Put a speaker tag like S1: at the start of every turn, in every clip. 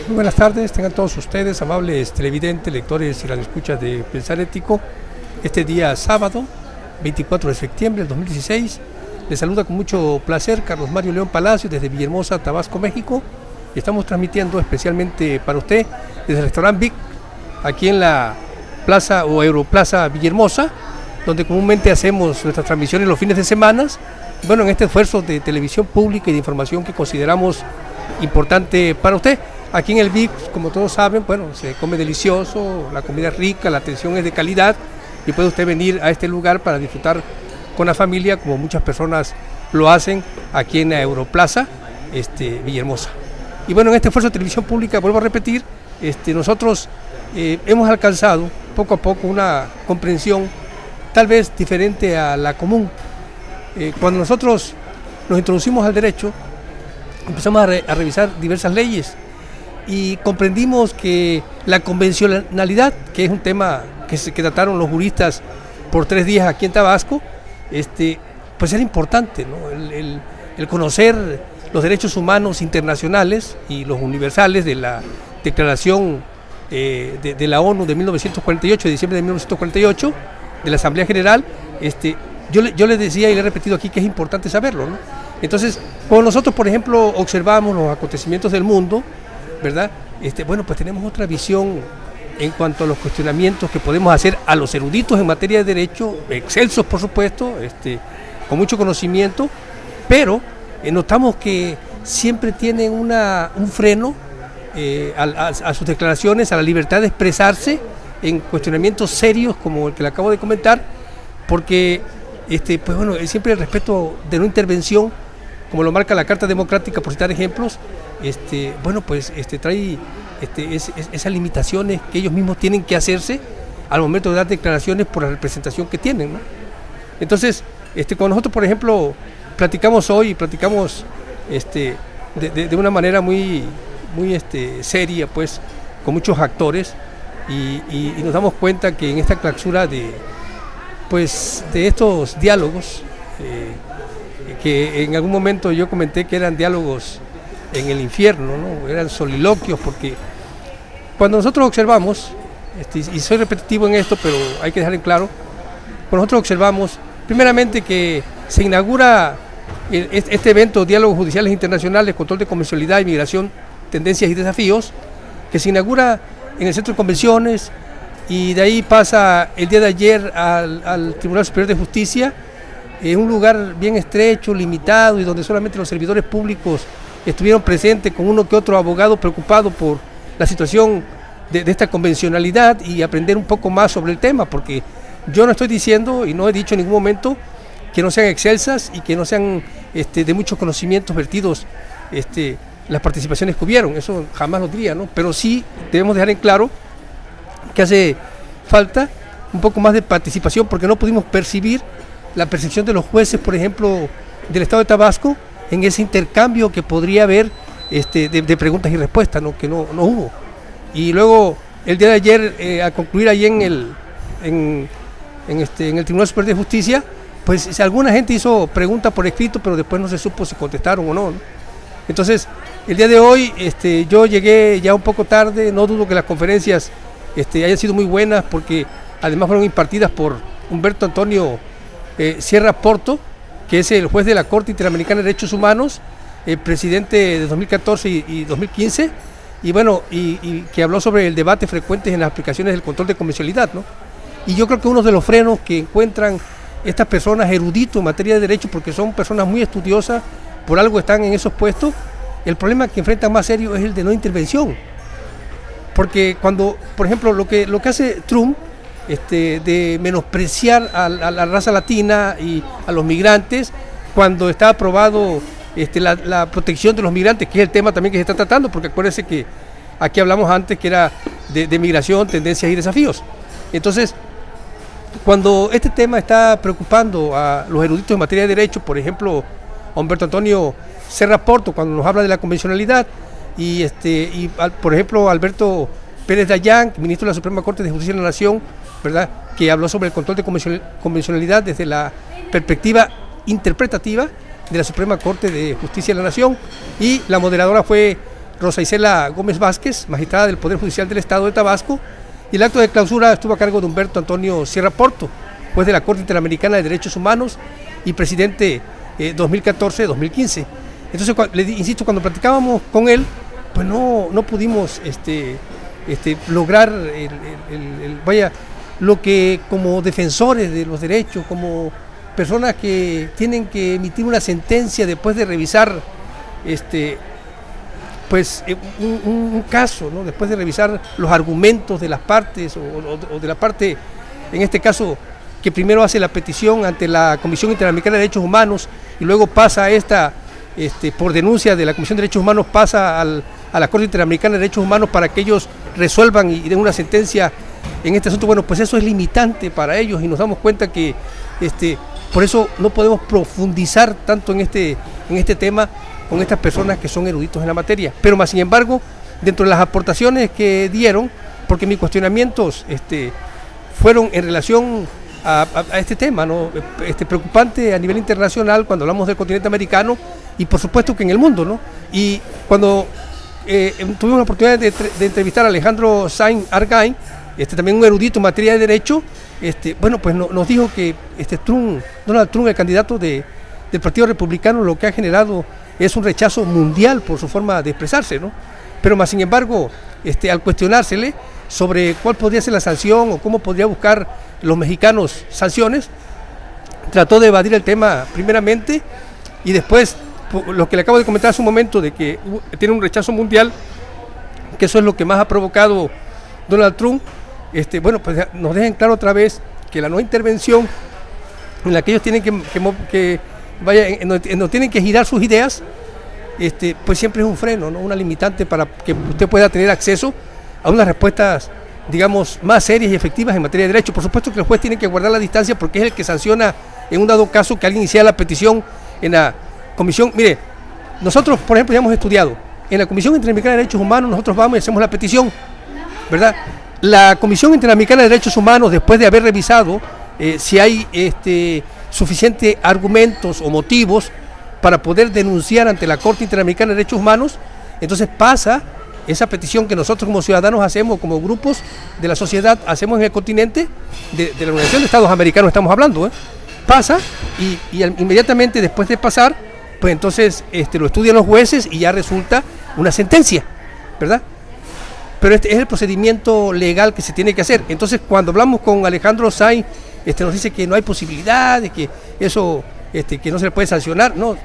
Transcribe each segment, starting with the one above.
S1: Muy buenas tardes, tengan todos ustedes, amables televidentes, lectores y radioescuchas de Pensar Ético. Este día sábado, 24 de septiembre del 2016, les saluda con mucho placer Carlos Mario León Palacio desde Villahermosa, Tabasco, México. Estamos transmitiendo especialmente para usted desde el restaurante Vic, aquí en la Plaza o Europlaza Villahermosa, donde comúnmente hacemos nuestras transmisiones los fines de semana. Bueno, en este esfuerzo de televisión pública y de información que consideramos importante para usted. Aquí en el Vic, como todos saben, bueno, se come delicioso, la comida es rica, la atención es de calidad y puede usted venir a este lugar para disfrutar con la familia, como muchas personas lo hacen aquí en la Europlaza Villahermosa. Y bueno, en este esfuerzo de televisión pública, vuelvo a repetir, nosotros hemos alcanzado poco a poco una comprensión tal vez diferente a la común. Cuando nosotros nos introducimos al derecho, empezamos a revisar diversas leyes y comprendimos que la convencionalidad, que es un tema que trataron los juristas por 3 días aquí en Tabasco, pues era importante, ¿no? El conocer los derechos humanos internacionales y los universales de la Declaración de la ONU de 1948, de diciembre de 1948, de la Asamblea General. Yo les decía y le he repetido aquí que es importante saberlo, ¿no? Entonces, cuando nosotros, por ejemplo, observamos los acontecimientos del mundo, ¿verdad? Bueno, pues tenemos otra visión en cuanto a los cuestionamientos que podemos hacer a los eruditos en materia de derecho, excelsos por supuesto, con mucho conocimiento, pero notamos que siempre tienen un freno a sus declaraciones, a la libertad de expresarse en cuestionamientos serios como el que le acabo de comentar, porque pues bueno, siempre el respeto de no intervención, como lo marca la Carta Democrática, por citar ejemplos, bueno, pues trae esas limitaciones que ellos mismos tienen que hacerse al momento de dar declaraciones por la representación que tienen, ¿no? Entonces, cuando nosotros, por ejemplo, platicamos de una manera muy seria, pues, con muchos actores, y nos damos cuenta que en esta clausura de estos diálogos, que en algún momento yo comenté que eran diálogos en el infierno, ¿no? Eran soliloquios, porque cuando nosotros observamos, y soy repetitivo en esto, pero hay que dejar en claro, cuando nosotros observamos, primeramente que se inaugura este evento, Diálogos Judiciales Internacionales, Control de Convencionalidad, Inmigración, Tendencias y Desafíos, que se inaugura en el Centro de Convenciones, y de ahí pasa el día de ayer al Tribunal Superior de Justicia, en un lugar bien estrecho, limitado, y donde solamente los servidores públicos estuvieron presentes, con uno que otro abogado preocupado por la situación de esta convencionalidad y aprender un poco más sobre el tema, porque yo no estoy diciendo y no he dicho en ningún momento que no sean excelsas y que no sean de muchos conocimientos vertidos las participaciones que hubieron, eso jamás lo diría, ¿no? Pero sí debemos dejar en claro que hace falta un poco más de participación, porque no pudimos percibir la percepción de los jueces, por ejemplo, del Estado de Tabasco, en ese intercambio que podría haber de preguntas y respuestas, ¿no? Que no hubo. Y luego, el día de ayer, al concluir ahí en el Tribunal Superior de Justicia, pues alguna gente hizo preguntas por escrito, pero después no se supo si contestaron o no, ¿no? Entonces, el día de hoy, yo llegué ya un poco tarde, no dudo que las conferencias hayan sido muy buenas, porque además fueron impartidas por Humberto Antonio Sierra Porto, que es el juez de la Corte Interamericana de Derechos Humanos, presidente de 2014 y 2015, y bueno, y que habló sobre el debate frecuente en las aplicaciones del control de convencionalidad, ¿no? Y yo creo que uno de los frenos que encuentran estas personas eruditos en materia de derecho, porque son personas muy estudiosas, por algo están en esos puestos, el problema que enfrentan más serio es el de no intervención. Porque cuando, por ejemplo, lo que hace Trump, de menospreciar a la raza latina y a los migrantes, cuando está aprobado la protección de los migrantes, que es el tema también que se está tratando, porque acuérdense que aquí hablamos antes que era de migración, tendencias y desafíos. Entonces, cuando este tema está preocupando a los eruditos en materia de derecho, por ejemplo, a Humberto Antonio Sierra Porto, cuando nos habla de la convencionalidad, por ejemplo, Alberto Pérez Dayán, ministro de la Suprema Corte de Justicia de la Nación, ¿verdad?, que habló sobre el control de convencionalidad desde la perspectiva interpretativa de la Suprema Corte de Justicia de la Nación, y la moderadora fue Rosa Isela Gómez Vázquez, magistrada del Poder Judicial del Estado de Tabasco, y el acto de clausura estuvo a cargo de Humberto Antonio Sierra Porto, juez de la Corte Interamericana de Derechos Humanos y presidente 2014-2015. Entonces, insisto, cuando platicábamos con él, pues no pudimos lograr lo que como defensores de los derechos, como personas que tienen que emitir una sentencia después de revisar un caso, ¿no? Después de revisar los argumentos de las partes o de la parte, en este caso, que primero hace la petición ante la Comisión Interamericana de Derechos Humanos y luego pasa por denuncia de la Comisión de Derechos Humanos, pasa a la Corte Interamericana de Derechos Humanos para que ellos resuelvan y den una sentencia en este asunto. Bueno, pues eso es limitante para ellos y nos damos cuenta que por eso no podemos profundizar tanto en este tema con estas personas que son eruditos en la materia. Pero más sin embargo, dentro de las aportaciones que dieron, porque mis cuestionamientos fueron en relación a este tema, ¿no? Preocupante a nivel internacional cuando hablamos del continente americano y por supuesto que en el mundo, ¿no? Y cuando tuvimos la oportunidad de entrevistar a Alejandro Sainz Argay, también un erudito en materia de derecho, pues nos dijo que Donald Trump, el candidato del Partido Republicano, lo que ha generado es un rechazo mundial por su forma de expresarse, ¿no? Pero más sin embargo, al cuestionársele sobre cuál podría ser la sanción o cómo podría buscar los mexicanos sanciones, trató de evadir el tema primeramente y después, lo que le acabo de comentar hace un momento, de que tiene un rechazo mundial, que eso es lo que más ha provocado Donald Trump, pues nos dejen claro otra vez que la no intervención en la que ellos tienen no tienen que girar sus ideas, pues siempre es un freno, ¿no? Una limitante para que usted pueda tener acceso a unas respuestas, digamos, más serias y efectivas en materia de derecho. Por supuesto que el juez tiene que guardar la distancia porque es el que sanciona en un dado caso que alguien inicie la petición en la comisión. Mire, nosotros, por ejemplo, ya hemos estudiado, en la Comisión Interamericana de Derechos Humanos nosotros vamos y hacemos la petición, ¿verdad? La Comisión Interamericana de Derechos Humanos, después de haber revisado si hay suficientes argumentos o motivos para poder denunciar ante la Corte Interamericana de Derechos Humanos, entonces pasa esa petición que nosotros como ciudadanos hacemos, como grupos de la sociedad hacemos en el continente, de la Organización de Estados Americanos estamos hablando, pasa y inmediatamente después de pasar, pues entonces lo estudian los jueces y ya resulta una sentencia, ¿verdad? Pero es el procedimiento legal que se tiene que hacer. Entonces, cuando hablamos con Alejandro Sainz, nos dice que no hay posibilidad de que eso, que no se le puede sancionar. No.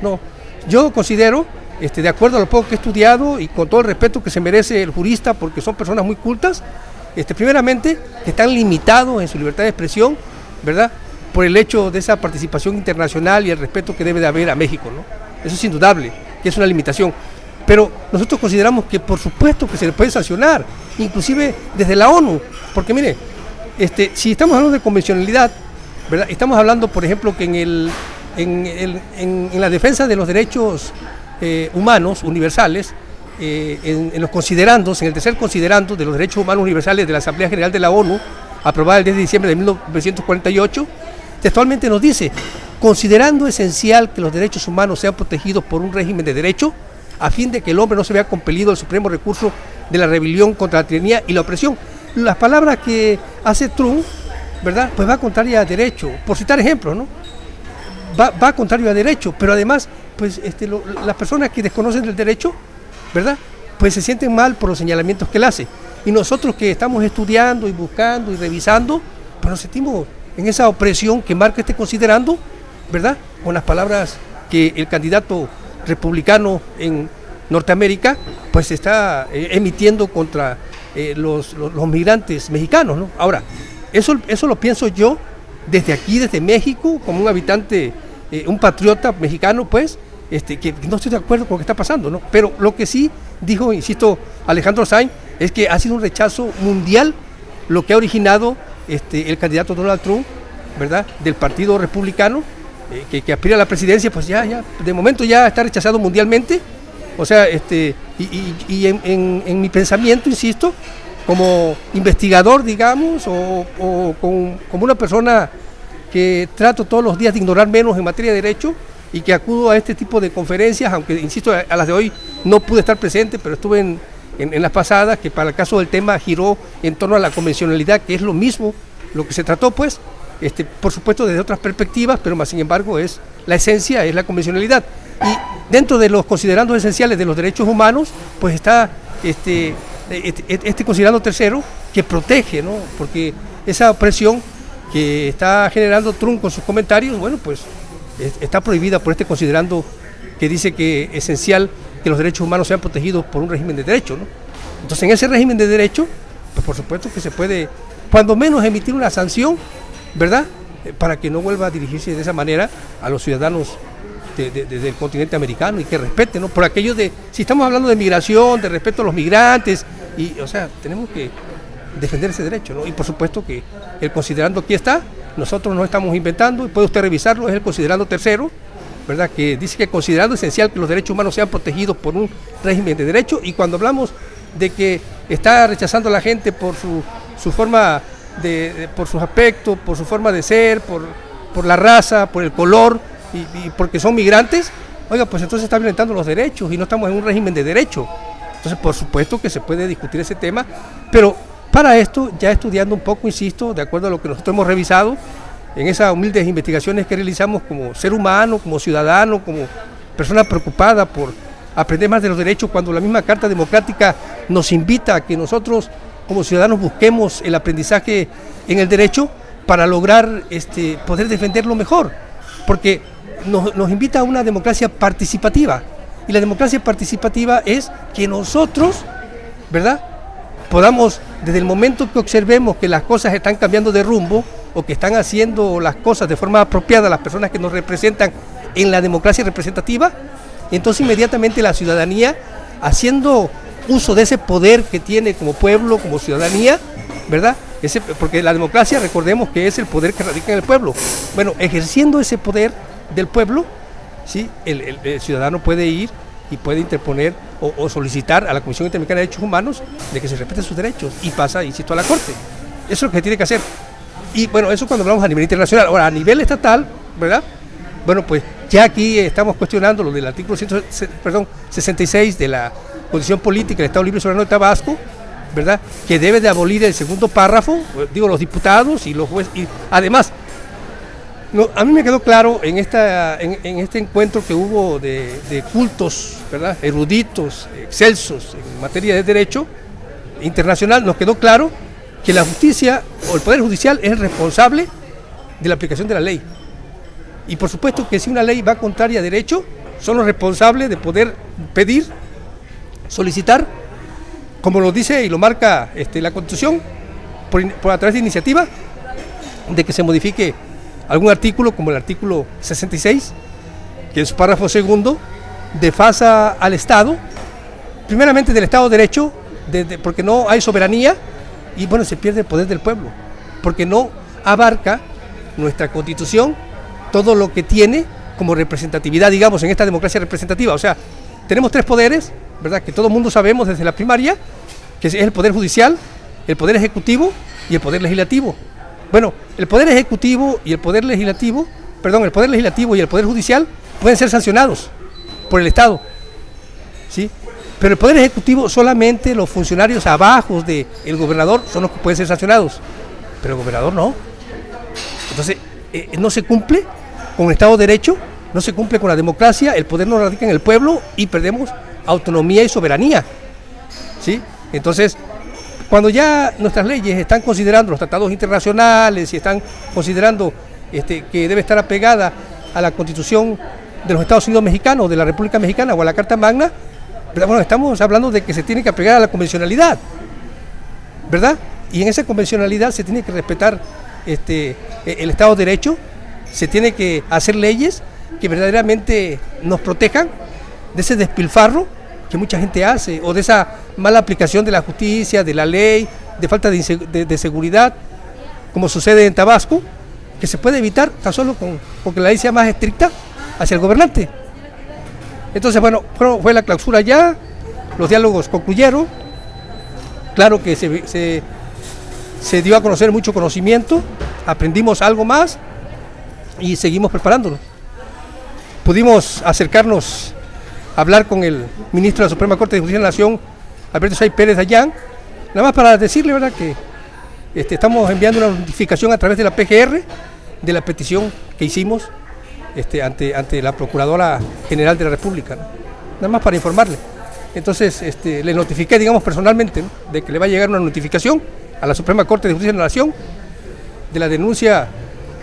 S1: Yo considero, de acuerdo a lo poco que he estudiado y con todo el respeto que se merece el jurista, porque son personas muy cultas, primeramente, que están limitados en su libertad de expresión, ¿verdad? Por el hecho de esa participación internacional y el respeto que debe de haber a México, ¿no? Eso es indudable, que es una limitación. Pero nosotros consideramos que por supuesto que se le puede sancionar, inclusive desde la ONU, porque mire, si estamos hablando de convencionalidad, ¿verdad? Estamos hablando, por ejemplo, que en la defensa de los derechos humanos universales, en los considerandos, en el tercer considerando de los derechos humanos universales de la Asamblea General de la ONU, aprobada el 10 de diciembre de 1948, textualmente nos dice: considerando esencial que los derechos humanos sean protegidos por un régimen de derecho, a fin de que el hombre no se vea compelido al supremo recurso de la rebelión contra la tiranía y la opresión. Las palabras que hace Trump, ¿verdad? Pues va contraria a derecho, por citar ejemplos, ¿no? Va contrario a derecho, pero además, pues las personas que desconocen del derecho, ¿verdad? Pues se sienten mal por los señalamientos que él hace. Y nosotros que estamos estudiando y buscando y revisando, pues nos sentimos en esa opresión que marca considerando, ¿verdad? Con las palabras que el candidato republicano en Norteamérica pues está emitiendo contra los migrantes mexicanos, ¿no? Ahora, eso lo pienso yo desde aquí, desde México, como un habitante, un patriota mexicano, pues, que no estoy de acuerdo con lo que está pasando, ¿no? Pero lo que sí dijo, insisto, Alejandro Sainz, es que ha sido un rechazo mundial lo que ha originado el candidato Donald Trump, ¿verdad?, del Partido Republicano, que aspira a la presidencia. Pues ya, de momento ya está rechazado mundialmente. O sea, y en mi pensamiento, insisto, como investigador, digamos, o como una persona que trato todos los días de ignorar menos en materia de derecho, y que acudo a este tipo de conferencias, aunque insisto, a las de hoy no pude estar presente, pero estuve en las pasadas, que para el caso del tema giró en torno a la convencionalidad, que es lo mismo, lo que se trató pues, por supuesto desde otras perspectivas, pero más sin embargo es la esencia, es la convencionalidad. Y dentro de los considerandos esenciales de los derechos humanos, pues está este considerando tercero que protege, ¿no? Porque esa opresión que está generando Trump con sus comentarios, bueno, pues está prohibida por este considerando que dice que es esencial que los derechos humanos sean protegidos por un régimen de derecho, ¿no? Entonces, en ese régimen de derecho, pues por supuesto que se puede, cuando menos, emitir una sanción, ¿verdad? Para que no vuelva a dirigirse de esa manera a los ciudadanos del continente americano y que respeten, ¿no? Por aquello de, si estamos hablando de migración, de respeto a los migrantes, y, o sea, tenemos que defender ese derecho, ¿no? Y por supuesto que el considerando aquí está, nosotros no estamos inventando, y puede usted revisarlo, es el considerando tercero, ¿verdad? Que dice que considerando esencial que los derechos humanos sean protegidos por un régimen de derecho, y cuando hablamos de que está rechazando a la gente por su forma por sus aspectos, por su forma de ser, por la raza, por el color, y porque son migrantes, oiga, pues entonces está violentando los derechos y no estamos en un régimen de derecho. Entonces, por supuesto que se puede discutir ese tema, pero para esto, ya estudiando un poco, insisto, de acuerdo a lo que nosotros hemos revisado, en esas humildes investigaciones que realizamos como ser humano, como ciudadano, como persona preocupada por aprender más de los derechos, cuando la misma Carta Democrática nos invita a que nosotros como ciudadanos busquemos el aprendizaje en el derecho para lograr poder defenderlo mejor, porque nos invita a una democracia participativa, y la democracia participativa es que nosotros, ¿verdad?, podamos, desde el momento que observemos que las cosas están cambiando de rumbo, o que están haciendo las cosas de forma apropiada las personas que nos representan en la democracia representativa, entonces inmediatamente la ciudadanía, haciendo uso de ese poder que tiene como pueblo, como ciudadanía, ¿verdad? Porque la democracia, recordemos que es el poder que radica en el pueblo. Bueno, ejerciendo ese poder del pueblo, ¿sí? El ciudadano puede ir y puede interponer o solicitar a la Comisión Interamericana de Derechos Humanos de que se respeten sus derechos, y pasa, insisto, a la Corte. Eso es lo que tiene que hacer. Y bueno, eso cuando hablamos a nivel internacional. Ahora, a nivel estatal, ¿verdad? Bueno, pues ya aquí estamos cuestionando lo del artículo 66 de la Constitución Política del Estado Libre y Soberano de Tabasco, ¿verdad? Que debe de abolir el segundo párrafo, digo, los diputados y los jueces. Y además, a mí me quedó claro en este encuentro que hubo de cultos, ¿verdad?, eruditos, excelsos en materia de derecho internacional, nos quedó claro que la justicia o el Poder Judicial es el responsable de la aplicación de la ley. Y por supuesto que si una ley va contraria a derecho, son los responsables de poder pedir, solicitar, como lo dice y lo marca la Constitución, a través de iniciativa, de que se modifique algún artículo, como el artículo 66, que es párrafo segundo, desfasa al Estado, primeramente del Estado de Derecho, porque no hay soberanía, y bueno, se pierde el poder del pueblo, porque no abarca nuestra Constitución todo lo que tiene como representatividad, digamos, en esta democracia representativa. O sea, tenemos tres poderes, ¿verdad?, que todo el mundo sabemos desde la primaria, que es el Poder Judicial, el Poder Ejecutivo y el Poder Legislativo. Bueno, el Poder Ejecutivo y el Poder Legislativo, el Poder Legislativo y el Poder Judicial pueden ser sancionados por el Estado, ¿sí? Pero el Poder Ejecutivo, solamente los funcionarios abajo del gobernador son los que pueden ser sancionados, pero el gobernador no. Entonces, no se cumple con el Estado de Derecho, no se cumple con la democracia, el poder no radica en el pueblo y perdemos autonomía y soberanía, ¿sí? Entonces, cuando ya nuestras leyes están considerando los tratados internacionales y están considerando que debe estar apegada a la Constitución de los Estados Unidos mexicanos, de la República Mexicana o a la Carta Magna, ¿verdad? Bueno, estamos hablando de que se tiene que apegar a la convencionalidad, ¿verdad? Y en esa convencionalidad se tiene que respetar el Estado de Derecho, se tiene que hacer leyes que verdaderamente nos protejan de ese despilfarro que mucha gente hace, o de esa mala aplicación de la justicia, de la ley, de falta de seguridad, como sucede en Tabasco, que se puede evitar tan solo con que la ley sea más estricta hacia el gobernante. Entonces, bueno, fue la clausura ya, los diálogos concluyeron, claro que se dio a conocer mucho conocimiento, aprendimos algo más y seguimos preparándonos. pudimos acercarnos a hablar con el ministro de la Suprema Corte de Justicia de la Nación, Alberto Say Pérez Dayán, nada más para decirle, ¿verdad?, que estamos enviando una notificación a través de la PGR de la petición que hicimos ante la Procuradora General de la República, ¿no? Nada más para informarle. Entonces le notifiqué, digamos, personalmente, ¿no?, de que le va a llegar una notificación a la Suprema Corte de Justicia de la Nación de la denuncia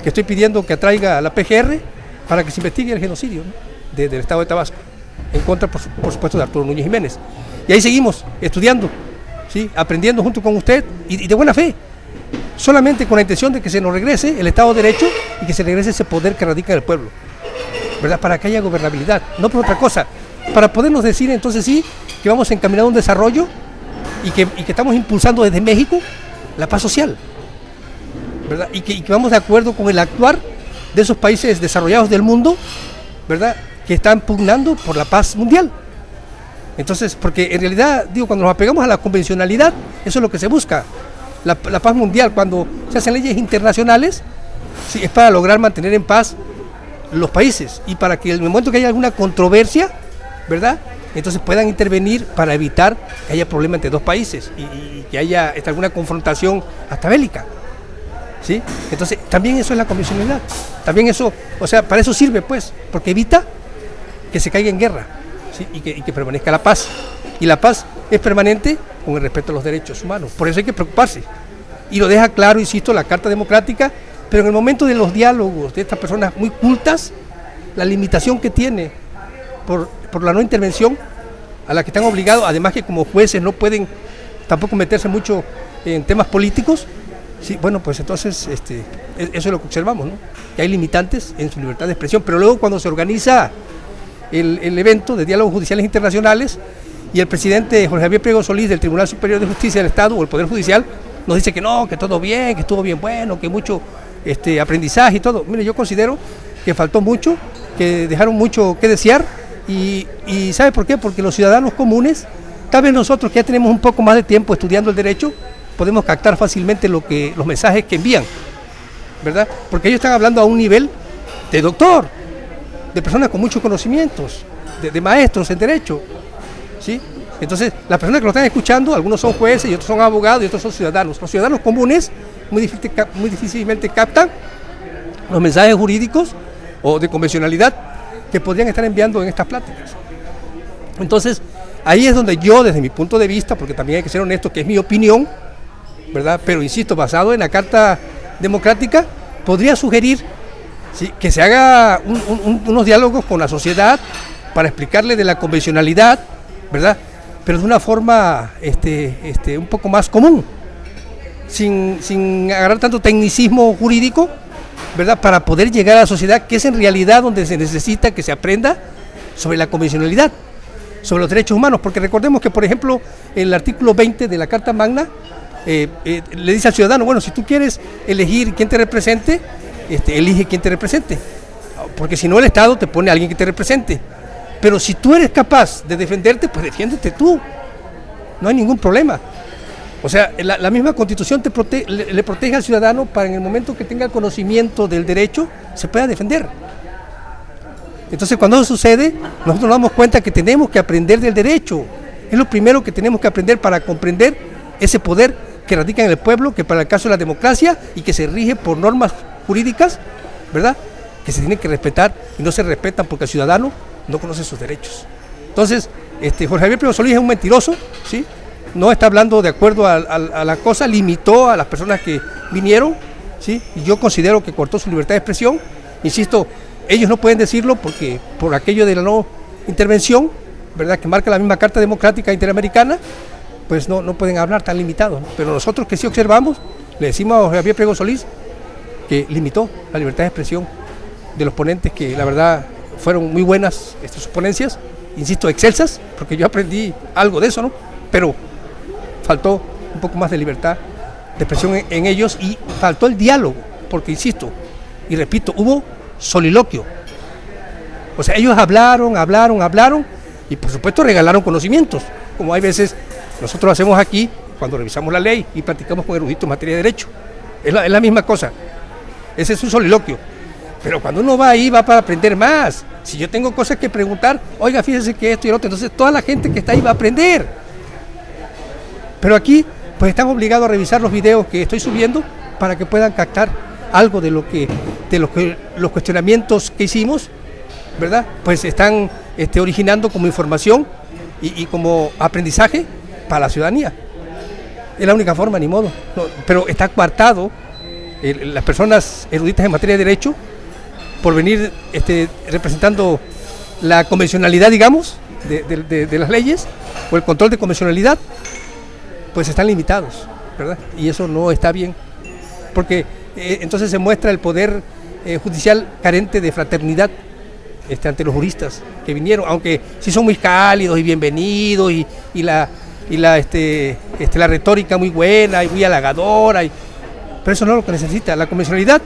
S1: que estoy pidiendo que atraiga a la PGR para que se investigue el genocidio, ¿no?, del Estado de Tabasco, en contra, por supuesto, de Arturo Núñez Jiménez. Y ahí seguimos estudiando, ¿sí?, aprendiendo junto con usted y de buena fe, solamente con la intención de que se nos regrese el Estado de Derecho y que se regrese ese poder que radica en el pueblo, ¿verdad?, para que haya gobernabilidad, no por otra cosa, para podernos decir entonces sí que vamos encaminando a un desarrollo y que estamos impulsando desde México la paz social, ¿verdad?, y que vamos de acuerdo con el actuar de esos países desarrollados del mundo, ¿verdad?, que están pugnando por la paz mundial. Entonces, porque en realidad, digo, cuando nos apegamos a la convencionalidad, eso es lo que se busca, la paz mundial. Cuando se hacen leyes internacionales, sí, es para lograr mantener en paz los países y para que en el momento que haya alguna controversia, ¿verdad?, entonces puedan intervenir para evitar que haya problema entre dos países y que haya alguna confrontación hasta bélica, ¿sí? Entonces también eso es la convencionalidad, también eso, o sea, para eso sirve, pues, porque evita que se caiga en guerra, ¿sí?, y que permanezca la paz, y la paz es permanente con el respeto a los derechos humanos. Por eso hay que preocuparse, y lo deja claro, insisto, la Carta Democrática. Pero en el momento de los diálogos de estas personas muy cultas, la limitación que tiene por la no intervención a la que están obligados, además que como jueces no pueden tampoco meterse mucho en temas políticos, sí, bueno, pues entonces eso es lo que observamos, ¿no?, que hay limitantes en su libertad de expresión. Pero luego cuando se organiza el evento de diálogos judiciales internacionales y el presidente Jorge Javier Priego Solís del Tribunal Superior de Justicia del Estado o el Poder Judicial nos dice que no, que todo bien, que estuvo bien bueno, que mucho aprendizaje y todo. Mire, yo considero que faltó mucho, que dejaron mucho que desear y ¿sabe por qué? Porque los ciudadanos comunes, tal vez nosotros que ya tenemos un poco más de tiempo estudiando el derecho, podemos captar fácilmente los mensajes que envían, ¿verdad? Porque ellos están hablando a un nivel de doctor, de personas con muchos conocimientos, de maestros en derecho, ¿sí? Entonces, las personas que lo están escuchando, algunos son jueces y otros son abogados y otros son ciudadanos. Los ciudadanos comunes muy difícilmente captan los mensajes jurídicos o de convencionalidad que podrían estar enviando en estas pláticas. Entonces, ahí es donde yo, desde mi punto de vista, porque también hay que ser honesto, que es mi opinión, ¿verdad?, pero insisto, basado en la Carta Democrática, podría sugerir, ¿sí?, que se haga unos diálogos con la sociedad para explicarle de la convencionalidad, ¿verdad?, pero de una forma un poco más común, sin agarrar tanto tecnicismo jurídico, ¿verdad?, para poder llegar a la sociedad, que es en realidad donde se necesita que se aprenda sobre la convencionalidad, sobre los derechos humanos. Porque recordemos que, por ejemplo, el artículo 20 de la Carta Magna le dice al ciudadano, bueno, si tú quieres elegir quién te represente, elige quién te represente, porque si no el Estado te pone a alguien que te represente. Pero si tú eres capaz de defenderte, pues defiéndete tú, no hay ningún problema. O sea, la misma Constitución le protege al ciudadano para en el momento que tenga conocimiento del derecho, se pueda defender. Entonces, cuando eso sucede, nosotros nos damos cuenta que tenemos que aprender del derecho. Es lo primero que tenemos que aprender para comprender ese poder que radica en el pueblo, que para el caso de la democracia y que se rige por normas jurídicas, ¿verdad?, que se tienen que respetar y no se respetan porque el ciudadano no conoce sus derechos. Entonces, Jorge Javier Priego Solís es un mentiroso, ¿sí?, no está hablando de acuerdo a la cosa, limitó a las personas que vinieron, ¿sí?, y yo considero que cortó su libertad de expresión. Insisto, ellos no pueden decirlo porque por aquello de la no intervención, ¿verdad?, que marca la misma Carta Democrática Interamericana, pues no pueden hablar tan limitados, ¿no? Pero nosotros que sí observamos, le decimos a Jorge Javier Priego Solís que limitó la libertad de expresión de los ponentes, que la verdad fueron muy buenas sus ponencias, insisto, excelsas, porque yo aprendí algo de eso, ¿no? Pero faltó un poco más de libertad de expresión en ellos y faltó el diálogo, porque insisto y repito, hubo soliloquio. O sea, ellos hablaron y por supuesto regalaron conocimientos, como hay veces nosotros hacemos aquí cuando revisamos la ley y platicamos con eruditos en materia de derecho. Es la misma cosa, ese es un soliloquio. Pero cuando uno va ahí, va para aprender más, Si yo tengo cosas que preguntar, oiga, fíjese que esto y lo otro, entonces toda la gente que está ahí va a aprender. Pero aquí, pues están obligados a revisar los videos que estoy subiendo para que puedan captar algo de los cuestionamientos que hicimos, ¿verdad? Pues están originando como información y como aprendizaje para la ciudadanía. Es la única forma, ni modo. No, pero está coartado las personas eruditas en materia de derecho por venir representando la convencionalidad, digamos, de las leyes, o el control de convencionalidad, pues están limitados, ¿verdad? Y eso no está bien, porque entonces se muestra el poder judicial carente de fraternidad ante los juristas que vinieron, aunque sí son muy cálidos y bienvenidos y la retórica muy buena y muy halagadora, pero eso no es lo que necesita. La convencionalidad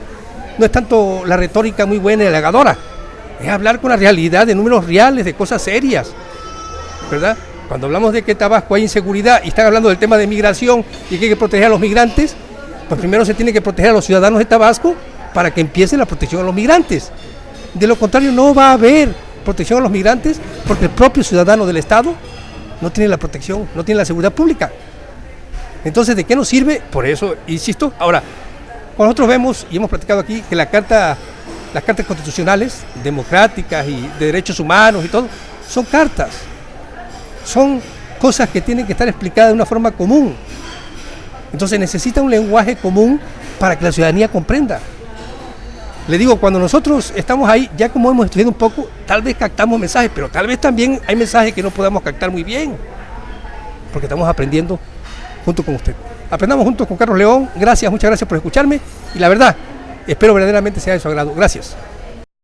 S1: no es tanto la retórica muy buena y halagadora, es hablar con la realidad, de números reales, de cosas serias, ¿verdad? Cuando hablamos de que en Tabasco hay inseguridad y están hablando del tema de migración y que hay que proteger a los migrantes, pues primero se tiene que proteger a los ciudadanos de Tabasco para que empiece la protección a los migrantes. De lo contrario, no va a haber protección a los migrantes porque el propio ciudadano del Estado no tiene la protección, no tiene la seguridad pública. Entonces, ¿de qué nos sirve? Por eso, insisto, ahora, nosotros vemos y hemos platicado aquí que las cartas constitucionales, democráticas y de derechos humanos y todo, son cartas. Son cosas que tienen que estar explicadas de una forma común. Entonces necesita un lenguaje común para que la ciudadanía comprenda. Le digo, cuando nosotros estamos ahí, ya como hemos estudiado un poco, tal vez captamos mensajes, pero tal vez también hay mensajes que no podamos captar muy bien, porque estamos aprendiendo junto con usted. Aprendamos juntos con Carlos León. Gracias, muchas gracias por escucharme y la verdad, espero verdaderamente sea de su agrado. Gracias.